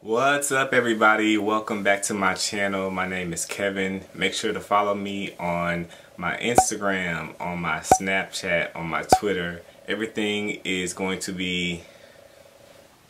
What's up, everybody? Welcome back to my channel. My name is Kevin. Make sure to follow me on my Instagram, on my Snapchat, on my Twitter. Everything is going to be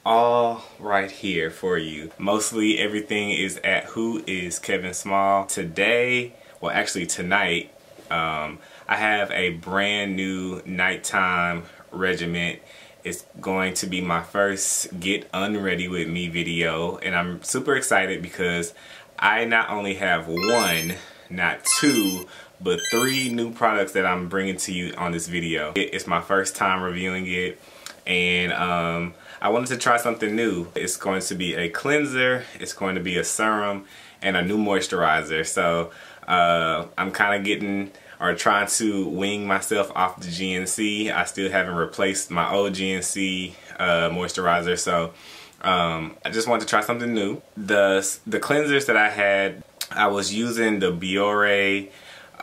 all right here for you. Mostly everything is at Who is Kevin Small. Today, well actually tonight, I have a brand new nighttime regimen. It's going to be my first Get Unready With Me video, and I'm super excited because I not only have one, not two, but three new products that I'm bringing to you on this video. It's my first time reviewing it, and I wanted to try something new. It's going to be a cleanser, it's going to be a serum, and a new moisturizer. So I'm kind of getting or trying to wing myself off the GNC. I still haven't replaced my old GNC moisturizer, so I just wanted to try something new. The cleansers that I had, I was using the Biore,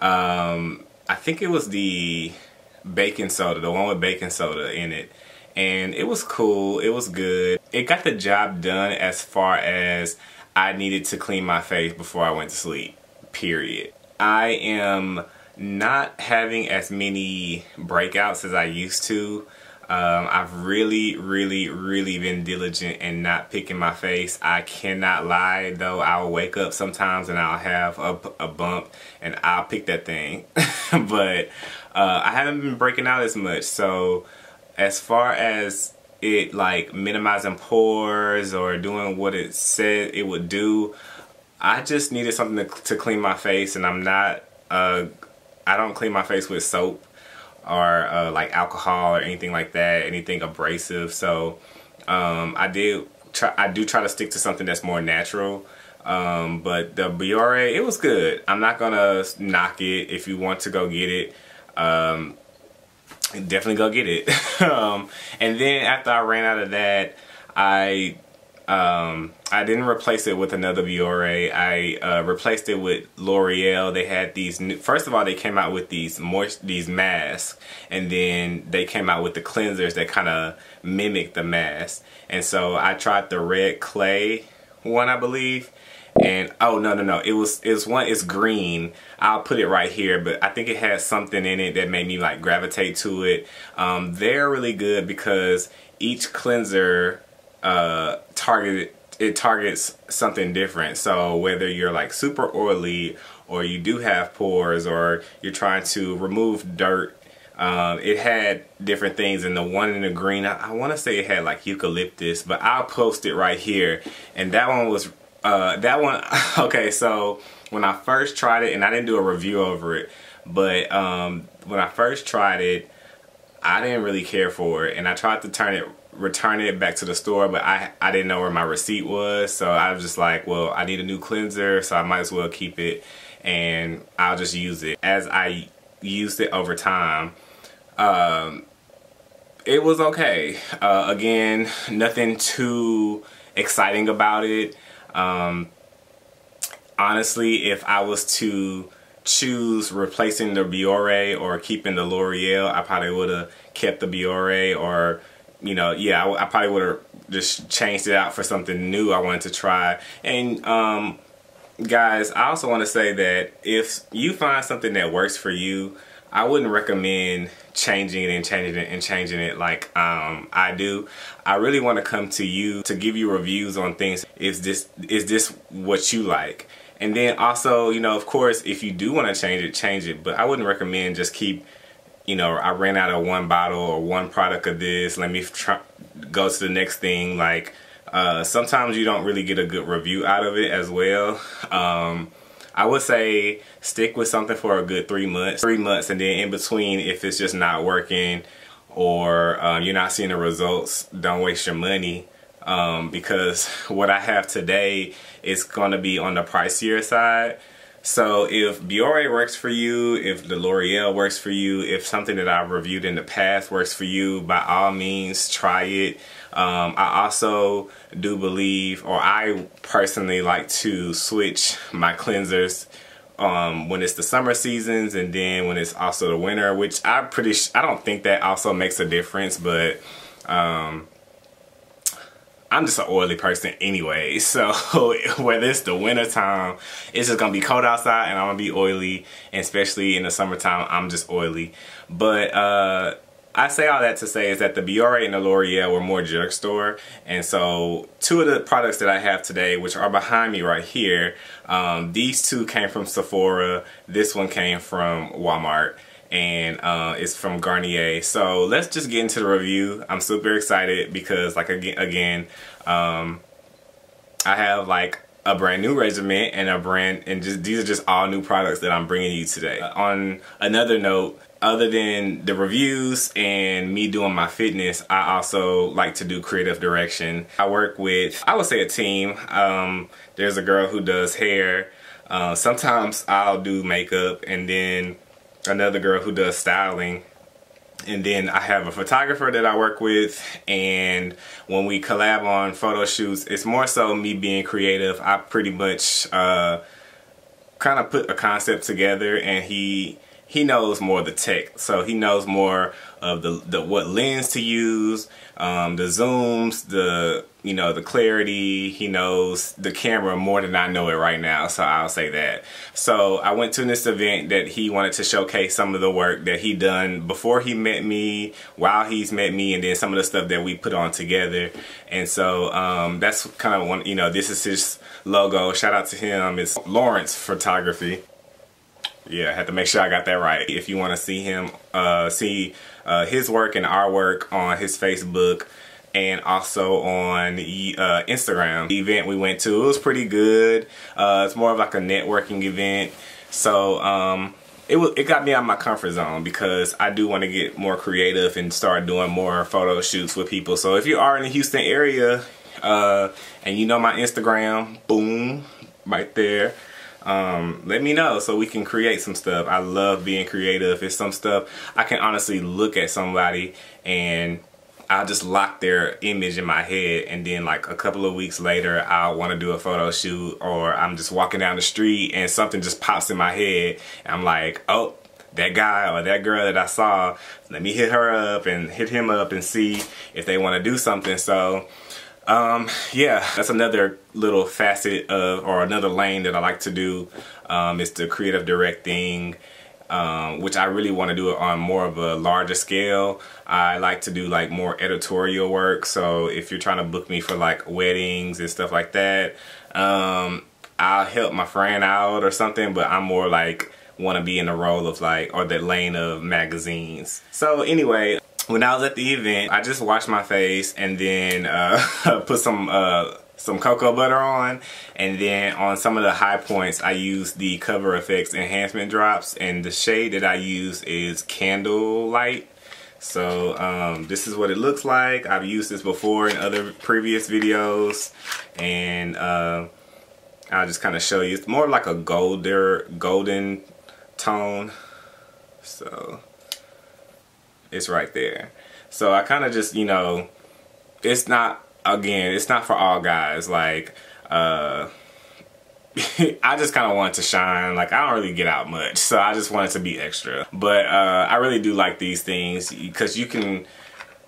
I think it was the baking soda, the one with baking soda in it, and it was cool, it was good. It got the job done as far as I needed to clean my face before I went to sleep, period. I am not having as many breakouts as I used to. I've really been diligent and not picking my face. I cannot lie though, I'll wake up sometimes and I'll have a bump and I'll pick that thing. But I haven't been breaking out as much, so as far as it like minimizing pores or doing what it said it would do, I just needed something to clean my face, and I'm not I don't clean my face with soap or like alcohol or anything like that, anything abrasive. So I do try to stick to something that's more natural. But the Biore, it was good. I'm not gonna knock it. If you want to go get it, definitely go get it. And then after I ran out of that, I didn't replace it with another Biore. I replaced it with L'Oreal. They had these new, first of all, they came out with these masks, and then they came out with the cleansers that kind of mimic the mask. And so I tried the red clay one, I believe. And oh no, it's green. I'll put it right here, but I think it has something in it that made me like gravitate to it. They're really good because each cleanser targets something different. So whether you're like super oily, or you do have pores, or you're trying to remove dirt, it had different things. And the one in the green, I want to say it had like eucalyptus, but I'll post it right here. And that one was okay, so when I first tried it, and I didn't do a review over it, but when I first tried it, I didn't really care for it, and I tried to return it back to the store, but I didn't know where my receipt was, so I was just like, well, I need a new cleanser, so I might as well keep it, and I'll just use it. As I used it over time, it was okay. Again, nothing too exciting about it. Honestly, if I was to choose replacing the Biore or keeping the L'Oreal, I probably would have kept the Biore, or you know, yeah, I probably would have just changed it out for something new I wanted to try. And guys, I also want to say that if you find something that works for you, I wouldn't recommend changing it and changing it like I do. I really want to come to you to give you reviews on things. Is this what you like? And then also, you know, of course, if you do want to change it. But I wouldn't recommend just keep, you know, I ran out of one bottle or one product of this, let me go to the next thing. Like sometimes you don't really get a good review out of it as well. I would say stick with something for a good 3 months, and then in between, if it's just not working or you're not seeing the results, don't waste your money, because what I have today is going to be on the pricier side. So if Biore works for you, if the L'Oreal works for you, if something that I've reviewed in the past works for you, by all means try it. I also do believe, or I personally like to switch my cleansers when it's the summer seasons, and then when it's also the winter, which I don't think that also makes a difference, but I'm just an oily person anyway, so whether it's the winter time, it's just gonna be cold outside and I'm gonna be oily, and especially in the summertime, I'm just oily. But I say all that to say is that the Biore and the L'Oreal were more drugstore, and so two of the products that I have today, which are behind me right here, these two came from Sephora, this one came from Walmart, and it's from Garnier. So let's just get into the review. I'm super excited because, like, again, I have like a brand new regimen and these are just all new products that I'm bringing you today. On another note, other than the reviews and me doing my fitness, I also like to do creative direction. I work with, I would say, a team. There's a girl who does hair. Sometimes I'll do makeup, and then another girl who does styling, and then I have a photographer that I work with, and when we collab on photo shoots, it's more so me being creative. I pretty much kind of put a concept together, and he knows more of the tech, so he knows more of the what lens to use, the zooms, the clarity. He knows the camera more than I know it right now, so I'll say that. So I went to this event that he wanted to showcase some of the work that he done before he met me, while he's met me, and then some of the stuff that we put on together. And so that's kind of one, this is his logo. Shout out to him. It's Lawrence Photography. Yeah, I had to make sure I got that right. If you want to see him, his work and our work on his Facebook and also on Instagram. The event we went to, it was pretty good. It's more of like a networking event. So it got me out of my comfort zone because I do want to get more creative and start doing more photo shoots with people. So if you are in the Houston area and you know my Instagram, boom, right there. Let me know so we can create some stuff. I love being creative. It's some stuff I can honestly look at somebody and I'll just lock their image in my head, and then like a couple of weeks later I'll want to do a photo shoot, or I'm just walking down the street and something just pops in my head and I'm like, oh, that guy or that girl that I saw, let me hit her up and hit him up and see if they want to do something. So yeah, that's another little facet of, or another lane that I like to do, is the creative directing, which I really want to do it on more of a larger scale. I like to do like more editorial work. So if you're trying to book me for like weddings and stuff like that, I'll help my friend out or something, but I'm more like want to be in the role of like, or that lane of magazines. So anyway, when I was at the event, I just washed my face and then put some cocoa butter on, and then on some of the high points I used the Cover FX enhancement drops, and the shade that I use is Candlelight. So this is what it looks like. I've used this before in other previous videos, and I'll just kind of show you. It's more like a golden tone. So it's right there. So I kind of just, it's not, again, it's not for all guys. Like, I just kind of wanted to shine. Like, I don't really get out much, so I just wanted to be extra. But I really do like these things because you can,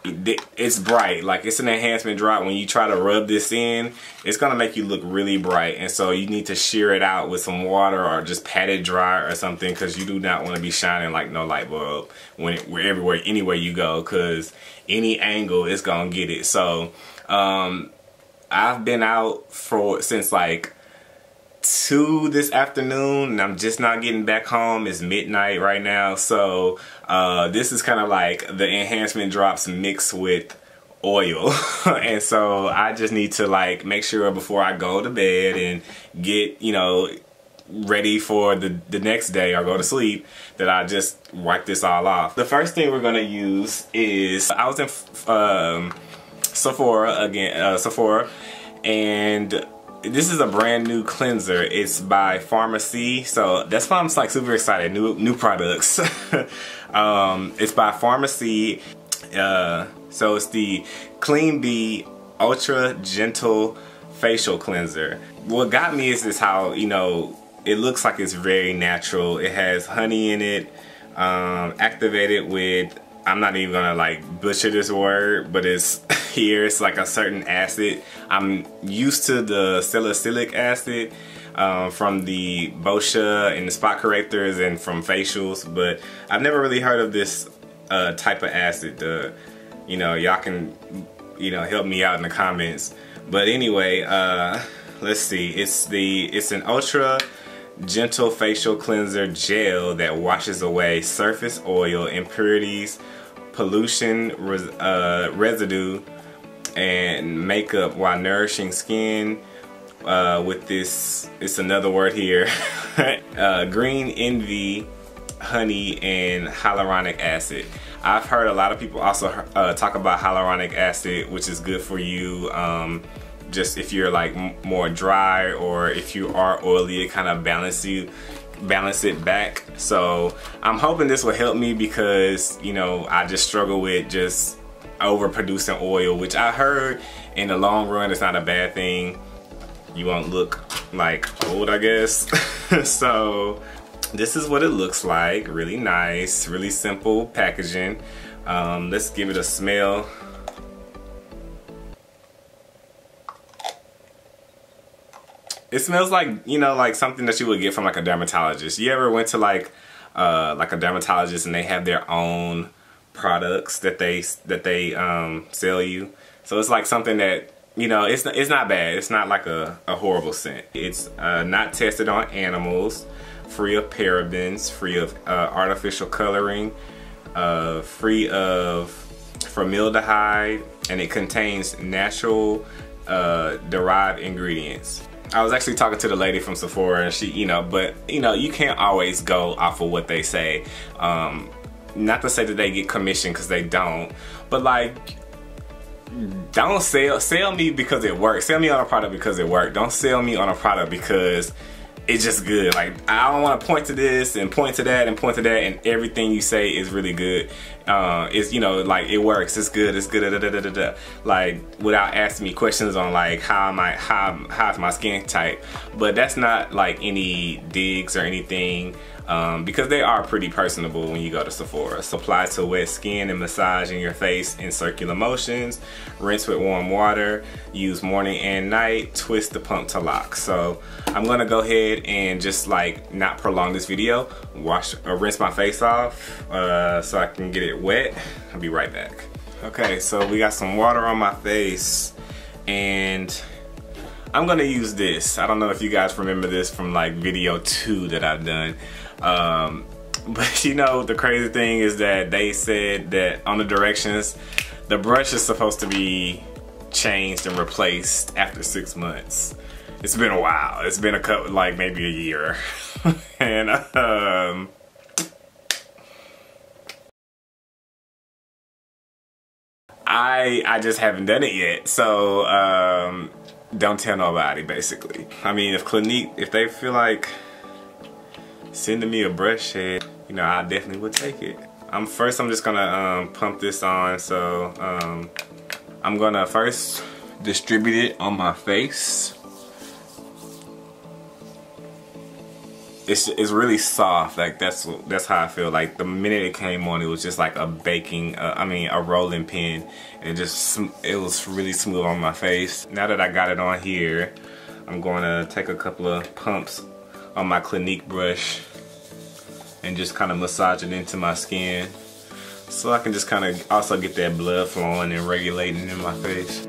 it's bright. Like, it's an enhancement drop. When you try to rub this in, it's gonna make you look really bright, and so you need to shear it out with some water or just pat it dry or something, because you do not want to be shining like no light bulb anywhere you go, because any angle is gonna get it. So I've been out since like 2 this afternoon, and I'm just not getting back home. It's midnight right now, so this is kind of like the enhancement drops mixed with oil. And so I just need to like make sure before I go to bed and get ready for the next day or go to sleep that I just wipe this all off. The first thing we're gonna use is, I was in Sephora again, and this is a brand new cleanser. It's by Farmacy, so that's why I'm like super excited. New products. It's by Farmacy. So it's the Clean Bee Ultra Gentle Facial Cleanser. What got me is how it looks like it's very natural. It has honey in it, activated with I'm not even gonna like butcher this word, but it's here. It's like a certain acid. I'm used to the salicylic acid from the Boscia and the spot correctors and from facials, but I've never really heard of this type of acid. You know, y'all can, you know, help me out in the comments. But anyway, let's see. It's an ultra gentle facial cleanser gel that washes away surface oil, impurities, pollution, residue, and makeup while nourishing skin with this, it's another word here, green envy, honey, and hyaluronic acid. I've heard a lot of people also talk about hyaluronic acid, which is good for you. Just if you're like more dry, or if you are oily, it kind of balance it back. So I'm hoping this will help me, because you know, I just struggle with just overproducing oil, which I heard in the long run it's not a bad thing. You won't look like old, I guess. So this is what it looks like. Really nice, really simple packaging. Let's give it a smell. It smells like, you know, like something that you would get from like a dermatologist. You ever went to like a dermatologist and they have their own products that they sell you? So it's like something that, you know, it's not bad. It's not like a horrible scent. It's not tested on animals, free of parabens, free of artificial coloring, free of formaldehyde, and it contains natural derived ingredients. I was actually talking to the lady from Sephora, and she, you know, but you know, you can't always go off of what they say. Not to say that they get commission, because they don't, but like, don't sell me because it works. Sell me on a product because it worked. Don't sell me on a product because it's just good. Like, I don't want to point to this and point to that and point to that, and everything you say is really good. It's, you know, like, it works, it's good, like, without asking me questions on like how's my skin type. But that's not like any digs or anything, because they are pretty personable when you go to Sephora. Apply to wet skin and massage in your face in circular motions. Rinse with warm water. Use morning and night. Twist the pump to lock. So I'm gonna go ahead and just like not prolong this video. Rinse my face off so I can get it wet. I'll be right back. Okay, so we got some water on my face, and I'm gonna use this. I don't know if you guys remember this from like video 2 that I've done. But you know, the crazy thing is that they said that on the directions, the brush is supposed to be changed and replaced after 6 months. It's been a while. It's been a couple, like maybe a year. And I just haven't done it yet. So don't tell nobody, basically. I mean, if Clinique, if they feel like sending me a brush head, you know, I definitely would take it. First I'm just gonna pump this on. So I'm gonna first distribute it on my face. It's really soft. Like that's how I feel. Like the minute it came on, it was just like a baking, a rolling pin. It was really smooth on my face. Now that I got it on here, I'm going to take a couple of pumps on my Clinique brush and just kind of massage it into my skin, so I can just kind of also get that blood flowing and regulating in my face.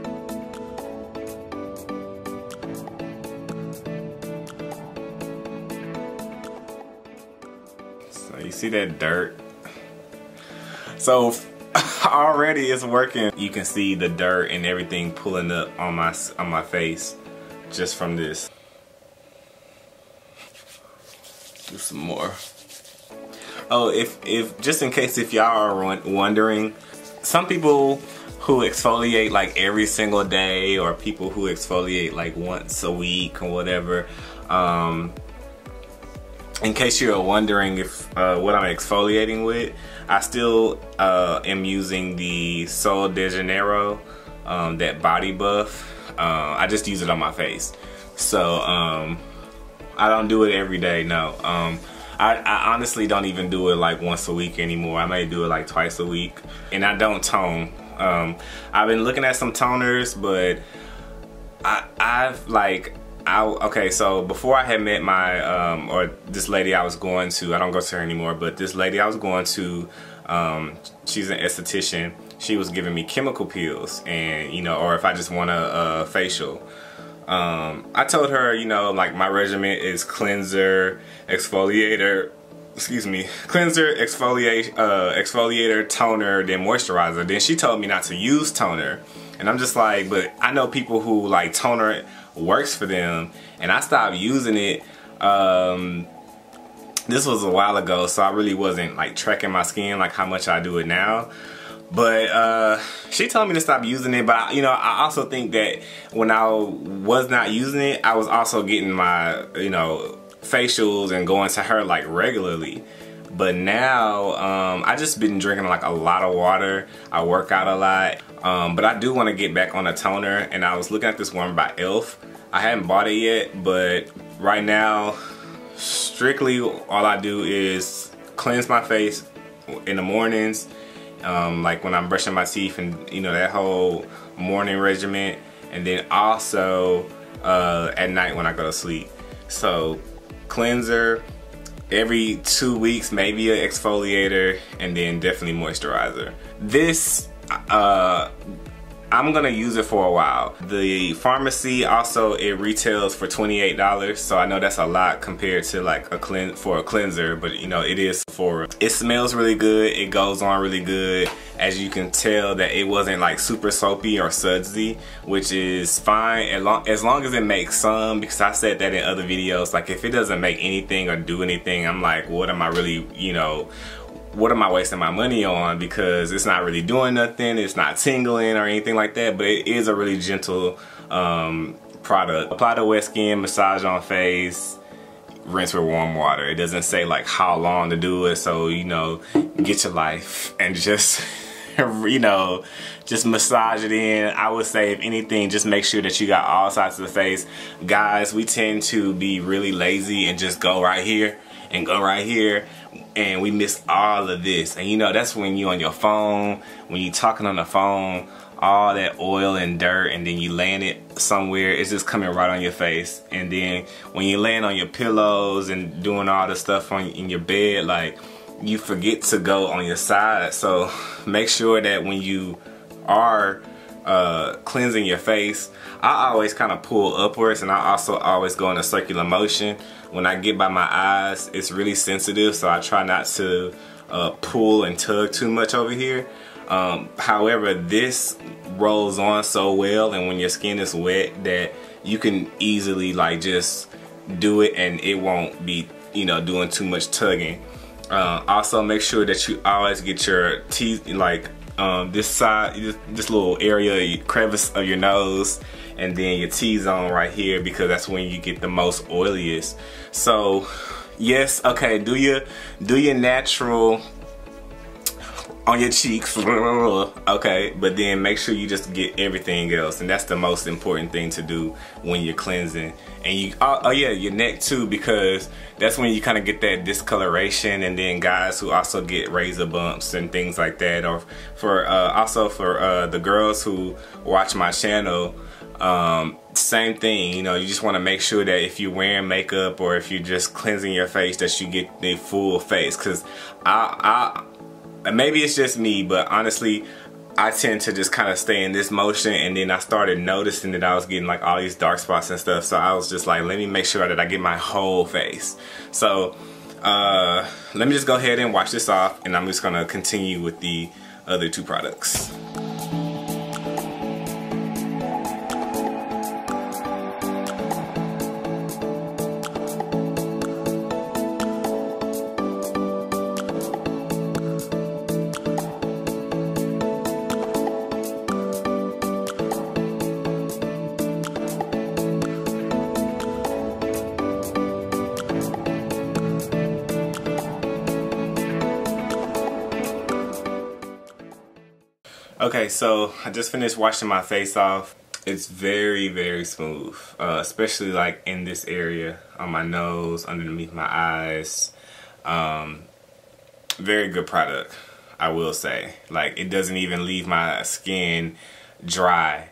So you see that dirt? So already it's working. You can see the dirt and everything pulling up on my face just from this. Do some more. Oh, if just in case if y'all are wondering, some people who exfoliate like every single day, or people who exfoliate like once a week or whatever, in case you're wondering if what I'm exfoliating with, I still am using the Sol de Janeiro, that body buff. I just use it on my face. So I don't do it every day, no. I honestly don't even do it like once a week anymore. I may do it like twice a week, and I don't tone. I've been looking at some toners, but okay, so before I had met my or this lady I was going to, I don't go to her anymore, but this lady I was going to, she's an esthetician. She was giving me chemical peels, and you know, or if I just want a facial. I told her, you know, like my regimen is cleanser, exfoliator, cleanser, exfoliator, toner, then moisturizer. Then she told me not to use toner, and I'm just like, but I know people who like toner works for them, and I stopped using it. This was a while ago, so I really wasn't like tracking my skin like how much I do it now. But she told me to stop using it. But you know, I also think that when I was not using it, I was also getting my, you know, facials and going to her like regularly. But now I just been drinking like a lot of water. I work out a lot, but I do want to get back on a toner, and I was looking at this one by e.l.f. I haven't bought it yet, but right now strictly all I do is cleanse my face in the mornings, like when I'm brushing my teeth, and you know, that whole morning regimen, and then also at night when I go to sleep. So cleanser every 2 weeks, maybe an exfoliator, and then definitely moisturizer. This I'm gonna use it for a while. The Farmacy also, it retails for $28, so I know that's a lot compared to like a cleanser, but you know, it is for. It smells really good. It goes on really good. As you can tell, that it wasn't like super soapy or sudsy, which is fine as long as it makes some. Because I said that in other videos, like if it doesn't make anything or do anything, I'm like, what am I really, you know, what am I wasting my money on? Because it's not really doing nothing, it's not tingling or anything like that, but it is a really gentle product. Apply to wet skin, massage on face, rinse with warm water. It doesn't say like how long to do it, so you know, get your life and just you know, just massage it in. I would say, if anything, just make sure that you got all sides of the face. Guys, we tend to be really lazy and just go right here and go right here, and we miss all of this. And you know, that's when you on your phone, when you talking on the phone, all that oil and dirt, and then you land it somewhere, it's just coming right on your face. And then when you land on your pillows and doing all the stuff in your bed, like, you forget to go on your side. So make sure that when you are cleansing your face, I always kind of pull upwards, and I also always go in a circular motion. When I get by my eyes, it's really sensitive, so I try not to pull and tug too much over here. However, this rolls on so well, and when your skin is wet, that you can easily like just do it, and it won't be, you know, doing too much tugging. Also, make sure that you always get your teeth, like this side, this little area, crevice of your nose, and then your T-zone right here, because that's when you get the most oiliest. So yes, okay, do your natural on your cheeks, okay, but then make sure you just get everything else, and that's the most important thing to do when you're cleansing. And you, oh yeah, your neck too, because that's when you kind of get that discoloration. And then guys who also get razor bumps and things like that, or for also for the girls who watch my channel, same thing. You know, you just want to make sure that if you're wearing makeup or if you're just cleansing your face, that you get the full face. Because maybe it's just me, but honestly, I tend to just kind of stay in this motion, and then I started noticing that I was getting like all these dark spots and stuff, so I was just like, let me make sure that I get my whole face. So let me just go ahead and wash this off, and I'm just gonna continue with the other two products. Okay, so I just finished washing my face off. It's very, very smooth, especially like in this area, on my nose, underneath my eyes. Very good product, I will say. Like, it doesn't even leave my skin dry.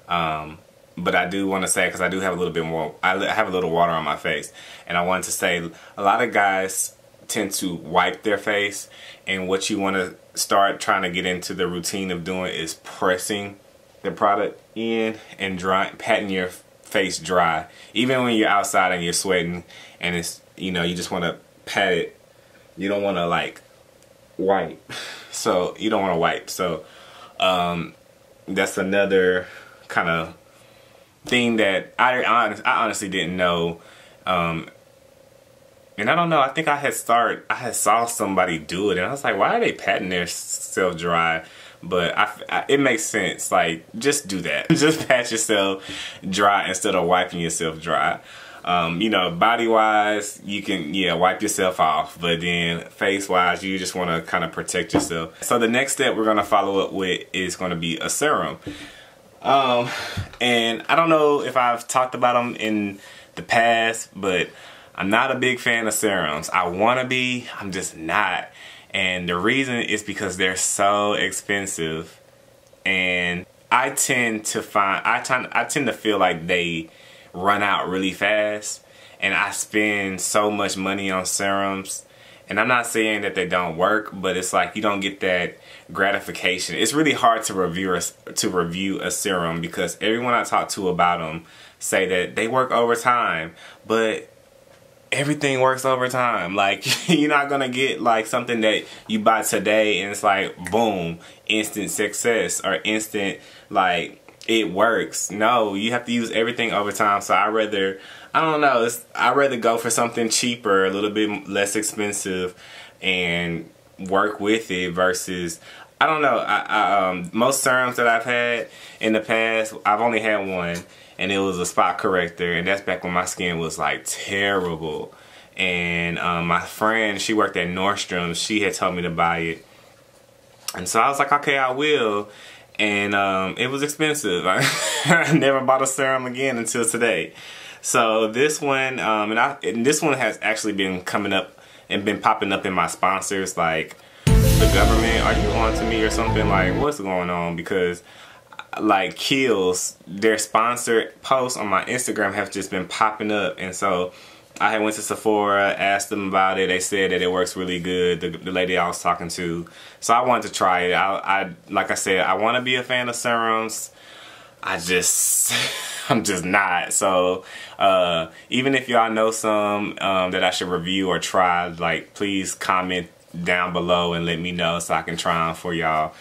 But I do want to say, because I do have a little bit more, I have a little water on my face, and I wanted to say a lot of guys tend to wipe their face, and what you want to start trying to get into the routine of doing is pressing the product in and patting your face dry. Even when you're outside and you're sweating and it's, you know, you just want to pat it. You don't want to like wipe. So you don't want to wipe. So that's another kind of thing that I honestly didn't know. And I don't know, I think I had saw somebody do it, and I was like, why are they patting their self dry? But it makes sense. Like, just do that. Just pat yourself dry instead of wiping yourself dry. You know, body wise, you can, yeah, wipe yourself off, but then face wise, you just want to kind of protect yourself. So the next step we're going to follow up with is going to be a serum. And I don't know if I've talked about them in the past, but I'm not a big fan of serums. I want to be, I'm just not. And the reason is because they're so expensive, and I tend to feel like they run out really fast, and I spend so much money on serums. And I'm not saying that they don't work, but it's like you don't get that gratification. It's really hard to review a serum, because everyone I talk to about them say that they work over time, but everything works over time. Like, you're not gonna get like something that you buy today and it's like boom, instant success, or instant like it works. No, you have to use everything over time. So I'd rather go for something cheaper, a little bit less expensive, and work with it versus, I don't know, most serums that I've had in the past, I've only had one, and it was a spot corrector, and that's back when my skin was like terrible. And my friend, she worked at Nordstrom, she had told me to buy it, and so I was like, okay, I will. And it was expensive. I never bought a serum again until today. So this one, and this one has actually been coming up and been popping up in my sponsors, like the government, are you on to me or something? Like, what's going on? Because like Kiehl's, their sponsored posts on my Instagram have just been popping up, and so I had went to Sephora, asked them about it. They said that it works really good, the lady I was talking to. So I wanted to try it. Like I said, I want to be a fan of serums. I'm just not. So even if y'all know some that I should review or try, like, please comment down below and let me know so I can try them for y'all.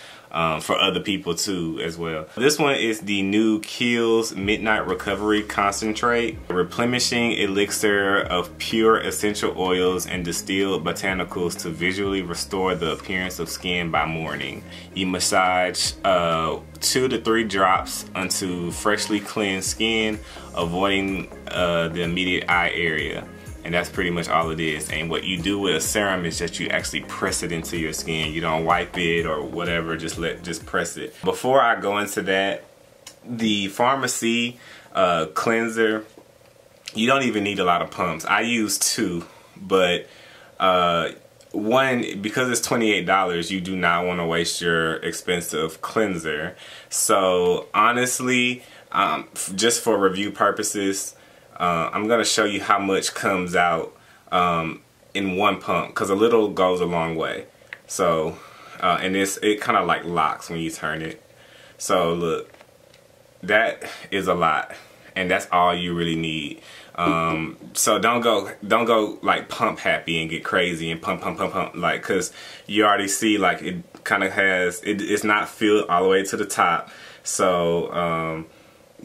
For other people too as well. This one is the new Kiehl's Midnight Recovery Concentrate, replenishing elixir of pure essential oils and distilled botanicals to visually restore the appearance of skin by morning. You massage 2 to 3 drops onto freshly cleansed skin, avoiding the immediate eye area. And that's pretty much all it is. And what you do with a serum is that you actually press it into your skin. You don't wipe it or whatever, just press it. Before I go into that, the Farmacy cleanser, you don't even need a lot of pumps. I use 2, but one, because it's $28, you do not want to waste your expensive cleanser. So honestly, just for review purposes, I'm going to show you how much comes out in one pump, because a little goes a long way. So, and it kind of like locks when you turn it. So look, that is a lot, and that's all you really need. So don't go like pump happy and get crazy and pump, like, because you already see like it kind of has, it's not filled all the way to the top. So,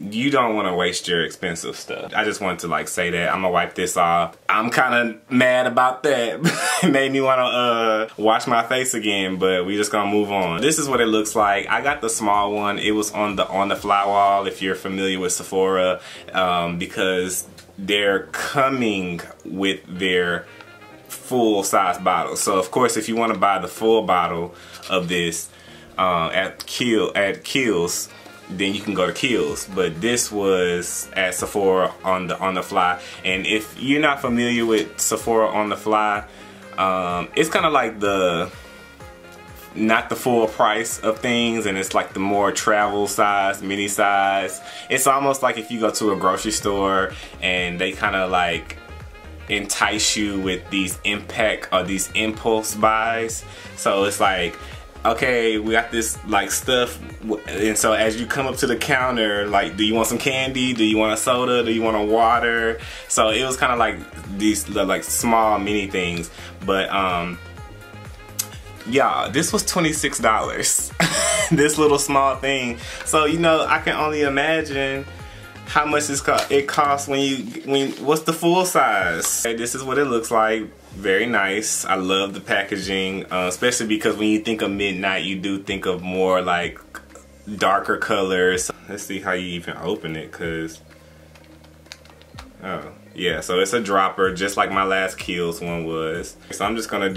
you don't want to waste your expensive stuff. I just wanted to like say that. I'm gonna wipe this off. I'm kind of mad about that. It made me want to wash my face again, but we just gonna move on. This is what it looks like. I got the small one. It was on the fly wall, if you're familiar with Sephora, because they're coming with their full size bottle. So of course, if you want to buy the full bottle of this at Kiehl's, then you can go to Kiehl's. But this was at Sephora on the fly. And if you're not familiar with Sephora on the fly, It's kind of like not the full price of things, and it's like the more travel size, mini size. It's almost like if you go to a grocery store and they kind of like entice you with these impact or these impulse buys. So it's like, okay, we got this like stuff, and so as you come up to the counter, like, do you want some candy? Do you want a soda? Do you want a water? So it was kind of like these like small mini things, but yeah, this was $26. This little small thing. So you know, I can only imagine how much it costs when what's the full size. Okay, this is what it looks like. Very nice. I love the packaging, especially because when you think of midnight, you do think of more like darker colors. Let's see how you even open it, cause oh yeah, so it's a dropper just like my last Kiehl's one was. So I'm just gonna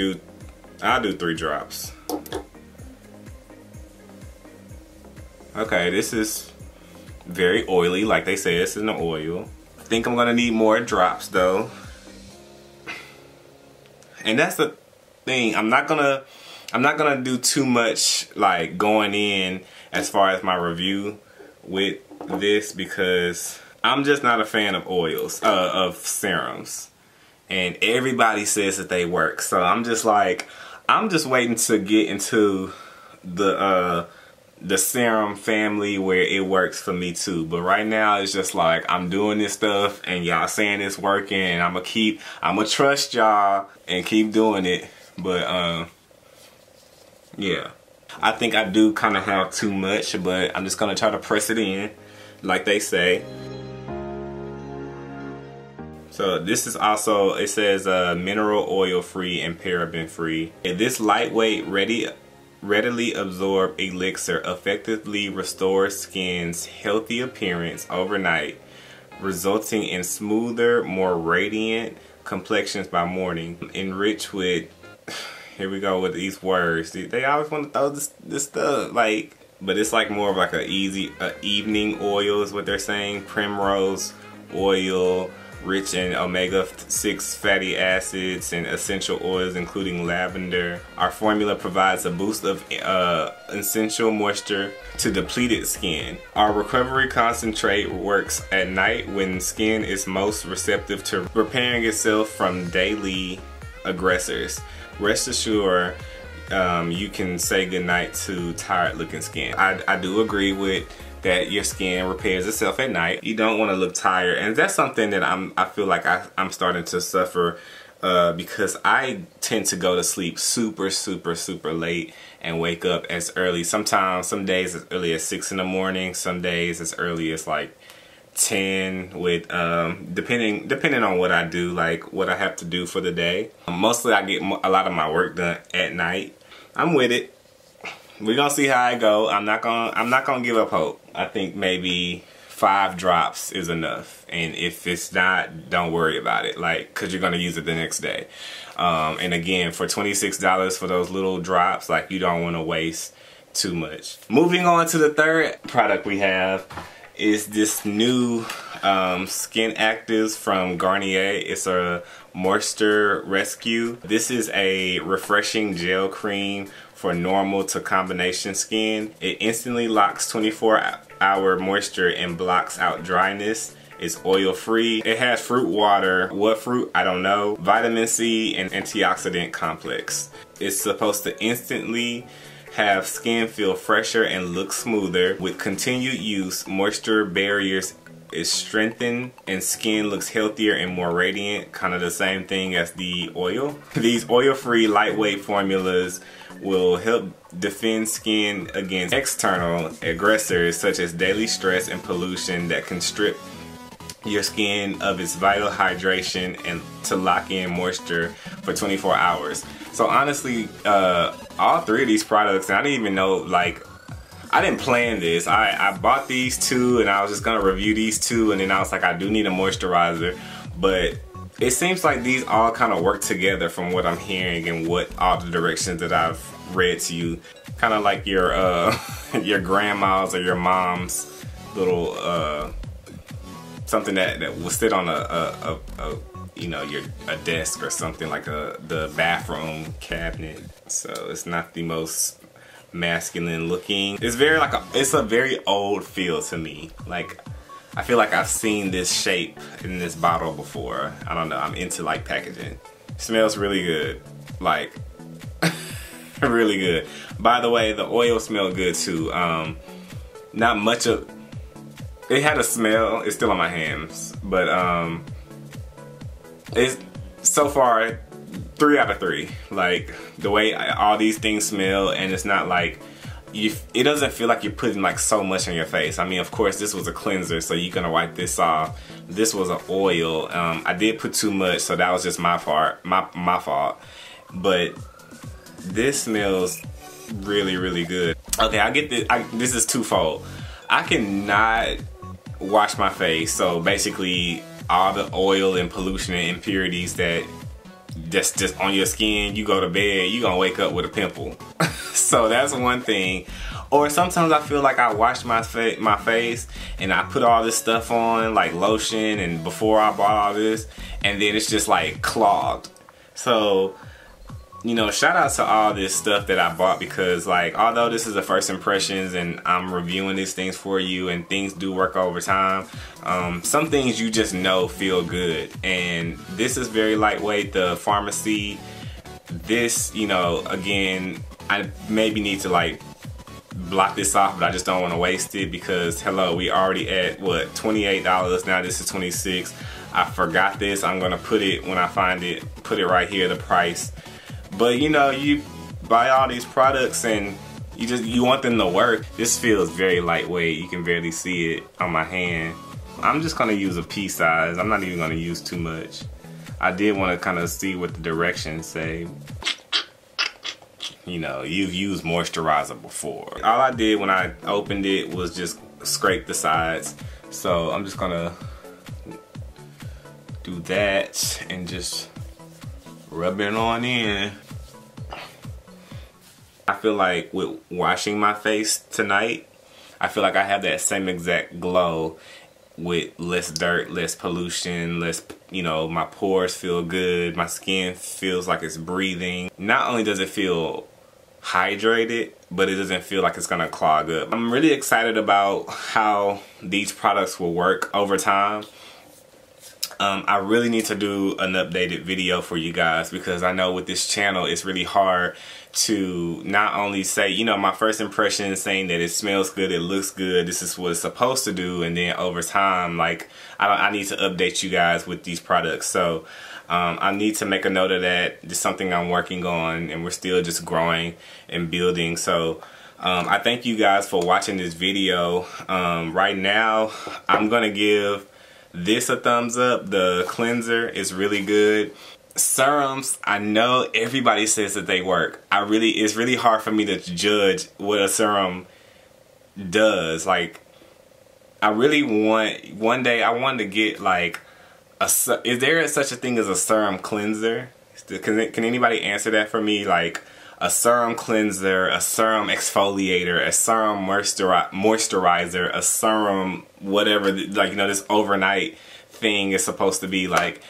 I'll do 3 drops. Okay, this is very oily, like they say it's in the oil. I think I'm gonna need more drops though. And that's the thing, I'm not gonna do too much like going in as far as my review with this, because I'm just not a fan of oils, of serums. And everybody says that they work. So I'm just like, I'm just waiting to get into the serum family where it works for me too. But right now it's just like, I'm doing this stuff and y'all saying it's working, and I'm gonna trust y'all and keep doing it. But yeah, I think I do kind of have too much, but I'm just gonna try to press it in like they say. So this is also, it says mineral oil free and paraben free. And this lightweight, readily absorbed elixir effectively restores skin's healthy appearance overnight, resulting in smoother, more radiant complexions by morning. Enriched with, here we go with these words. They always want to throw this stuff, like, but it's like more of like a evening oil is what they're saying. Primrose oil, rich in omega-6 fatty acids and essential oils including lavender. Our formula provides a boost of essential moisture to depleted skin. Our recovery concentrate works at night when skin is most receptive to repairing itself from daily aggressors. Rest assured, you can say goodnight to tired looking skin. I do agree with that your skin repairs itself at night. You don't want to look tired, and that's something that I feel like I'm starting to suffer because I tend to go to sleep super late and wake up as early. Sometimes, some days as early as 6 in the morning, some days as early as like 10 with depending on what I do, like what I have to do for the day. Mostly I get a lot of my work done at night. I'm with it. We're gonna see how I go. I'm not gonna give up hope. I think maybe 5 drops is enough, and if it's not, don't worry about it, like, cause you're gonna use it the next day. And again, for $26 for those little drops, like, you don't want to waste too much. Moving on to the third product we have is this new SkinActive from Garnier. It's a moisture rescue. This is a refreshing gel cream for normal to combination skin. It instantly locks 24-hour moisture and blocks out dryness. It's oil free. It has fruit water. What fruit? I don't know. Vitamin C and antioxidant complex. It's supposed to instantly have skin feel fresher and look smoother. With continued use, moisture barriers is strengthened and skin looks healthier and more radiant. Kind of the same thing as the oil. These oil-free lightweight formulas will help defend skin against external aggressors such as daily stress and pollution that can strip your skin of its vital hydration and to lock in moisture for 24 hours. So honestly, all 3 of these products, and I didn't even know, like, I didn't plan this. I bought these 2 and I was just gonna review these 2, and then I was like, I do need a moisturizer. But it seems like these all kind of work together from what I'm hearing and what all the directions that I've read to you. Kind of like your your grandma's or your mom's little something that will sit on a you know, a desk or something, like the bathroom cabinet. So it's not the most masculine looking. It's very like it's a very old feel to me. Like, I feel like I've seen this shape in this bottle before. I don't know, I'm into like packaging. Smells really good, like really good. By the way, the oil smelled good too. Not much of it had a smell. It's still on my hands, but it's so far 3 out of 3. Like, the way all these things smell, and it's not like it doesn't feel like you're putting like so much on your face. I mean, of course, this was a cleanser, so you're gonna wipe this off. This was an oil. I did put too much, so that was just my fault. But this smells really, really good. Okay, I get this. This is twofold. I cannot wash my face, so basically all the oil and pollution and impurities that's just on your skin, you go to bed, you gonna wake up with a pimple. So that's one thing. Or sometimes I feel like I wash my face and I put all this stuff on, like lotion, and before I bought all this, and then it's just like clogged. So, you know, shout out to all this stuff that I bought, because like, although this is the first impressions and I'm reviewing these things for you and things do work over time, some things you just know feel good. And this is very lightweight, the Farmacy. This, you know, again, I maybe need to like block this off, but I just don't want to waste it, because hello, we already at what, $28, now this is $26. I forgot this. I'm gonna put it, when I find it, put it right here, the price. But you know, you buy all these products and you want them to work. This feels very lightweight. You can barely see it on my hand. I'm just gonna use a pea size. I'm not even gonna use too much. I did want to kind of see what the directions say. You know, you've used moisturizer before. All I did when I opened it was just scrape the sides. So I'm just gonna do that and just rub it on in. I feel like with washing my face tonight, I feel like I have that same exact glow with less dirt, less pollution, less, you know, my pores feel good, my skin feels like it's breathing. Not only does it feel hydrated, but it doesn't feel like it's gonna clog up. I'm really excited about how these products will work over time. I really need to do an updated video for you guys, because I know with this channel it's really hard to not only say, you know, my first impression saying that it smells good, it looks good, this is what it's supposed to do, and then over time, like, I need to update you guys with these products. So I need to make a note of that. It's something I'm working on, and we're still just growing and building. So I thank you guys for watching this video. Right now, I'm gonna give this a thumbs up. The cleanser is really good. Serums, I know everybody says that they work. It's really hard for me to judge what a serum does. Like, I really want, one day I wanted to get like is there such a thing as a serum cleanser? Can anybody answer that for me? Like, a serum cleanser, a serum exfoliator, a serum moisturizer, a serum whatever, like, you know, this overnight thing is supposed to be like.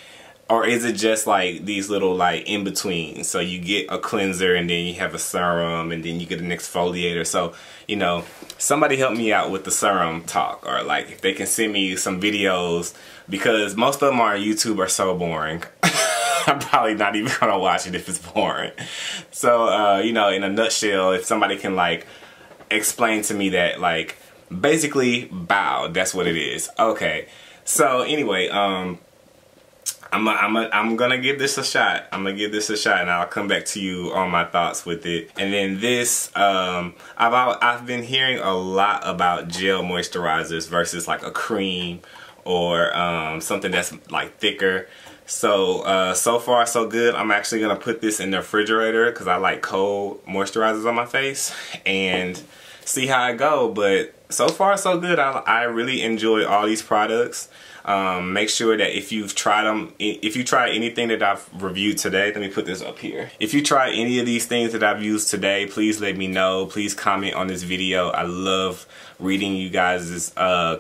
Or is it just like these little like in between? So you get a cleanser and then you have a serum and then you get an exfoliator. So, you know, somebody help me out with the serum talk, or like if they can send me some videos, because most of them on YouTube are so boring. I'm probably not even gonna watch it if it's boring. So, you know, in a nutshell, if somebody can like explain to me that, like, basically, bow, that's what it is. Okay. So anyway, I'm gonna give this a shot. I'm gonna give this a shot, and I'll come back to you on my thoughts with it. And then this, I've been hearing a lot about gel moisturizers versus like a cream or something that's like thicker. So so far so good. I'm actually gonna put this in the refrigerator because I like cold moisturizers on my face, and see how I go. But so far so good. I really enjoy all these products. Make sure that if you've tried them, if you try anything that I've reviewed today, let me put this up here. If you try any of these things that I've used today, please let me know. Please comment on this video. I love reading you guys'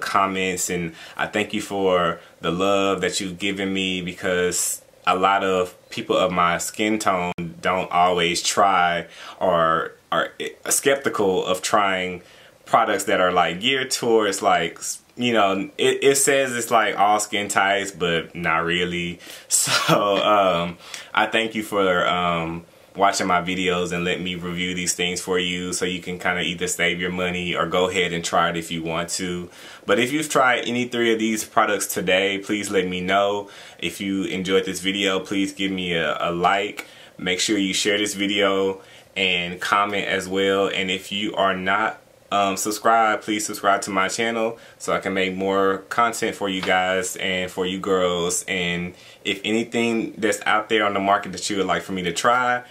comments, and I thank you for the love that you've given me, because a lot of people of my skin tone don't always try or are skeptical of trying products that are like geared towards, like, you know, it says it's like all skin types, but not really. So I thank you for watching my videos and let me review these things for you, so you can kind of either save your money or go ahead and try it if you want to. But if you've tried any 3 of these products today, please let me know. If you enjoyed this video, please give me a like. Make sure you share this video and comment as well. And if you are not subscribed, please subscribe to my channel so I can make more content for you guys and for you girls. And if anything that's out there on the market that you would like for me to try,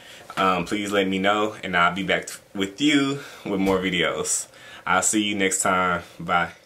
please let me know, and I'll be back with you with more videos. I'll see you next time. Bye.